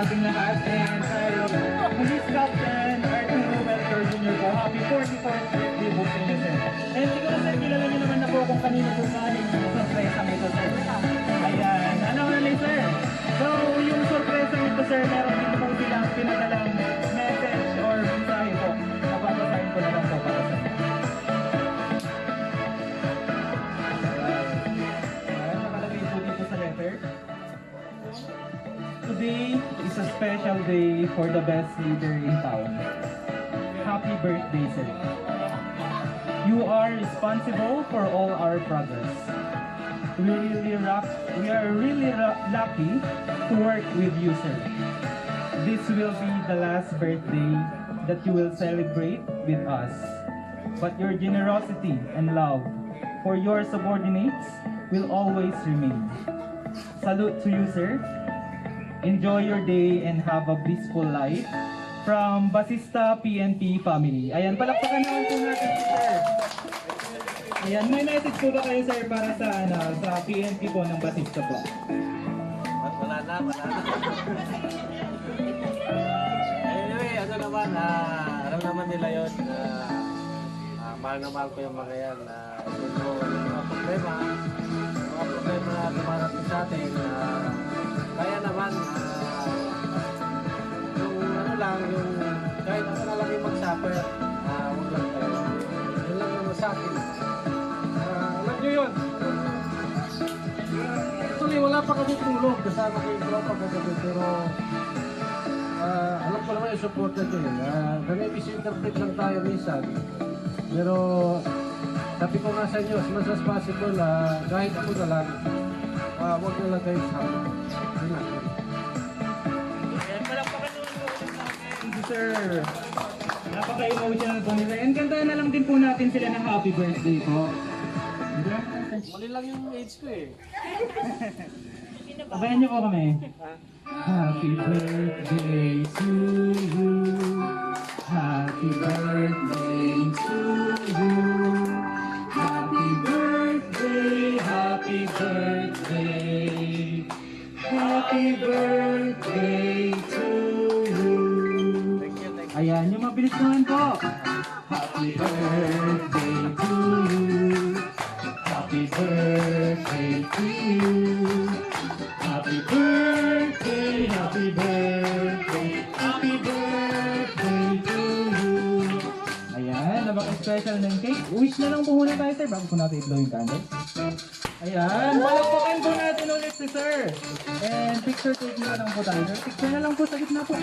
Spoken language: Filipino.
ating lahat. And kay Police Captain Arturo Melchor Jr. po, happy 44th birthday po sa inyo, sir. And siguro sir, kilala niyo naman na po kung kanino po galing yung sorpresa nito, sir. Ayan, ano na sir? So, yung sorpresa nito, sir, meron din po silang pinadalang message or mensahe po. Napapasahin ko na lang po para sa inyo. Ayan, nakalagay po dito sa letter. Today is a special day for the best leader in town. Happy birthday, sir. You are responsible for all our progress. We are really lucky to work with you, sir. This will be the last birthday that you will celebrate with us. But your generosity and love for your subordinates will always remain. Salute to you, sir. Enjoy your day and have a blissful life. From Basista PNP family. Ayan, palakpakan naman po natin si sir. Ayan, may message po ba kayo, sir, para sa PNP po ng Basista po? Wala na. Anyway, ano naman, alam naman nila yun. Mahal na mahal ko yung mga yan. Kung mga problema na dumarating sa atin, kaya naman, yung ano lang, yung kahit ako na lang yung mag-suffer, huwag lang tayo. Yun lang naman sa akin. Alam nyo yun. Actually, wala pa kami tulog. Kasama ko yung tropa kagabi, pero alam ko naman yung supporter ko yun. Kami misinterpret lang tayo minsan. Pero sabi ko nga sa inyo, as much as possible, kahit ako na lang, huwag na lang kayo sa akin. Thank you, sir. Napaka-emotional po nila. And kantahan na lang din po natin sila ng happy birthday po. Mali lang yung age ko eh. Abayan niyo po kami. Happy birthday to you. Happy birthday to you. Happy birthday, happy birthday. Happy birthday to you. Ayan, yung mabilis naman po. Happy birthday to you. Happy birthday to you. Happy birthday, happy birthday, happy birthday to you. Ayan, napaka-special ng cake. Wish na lang po muna tayo, sir, bago po natin i-blow yung candle. Ayan, palakpakan po natin ulit si sir. And picture take na lang po tayo, sir. Picture na lang po sa gitna po.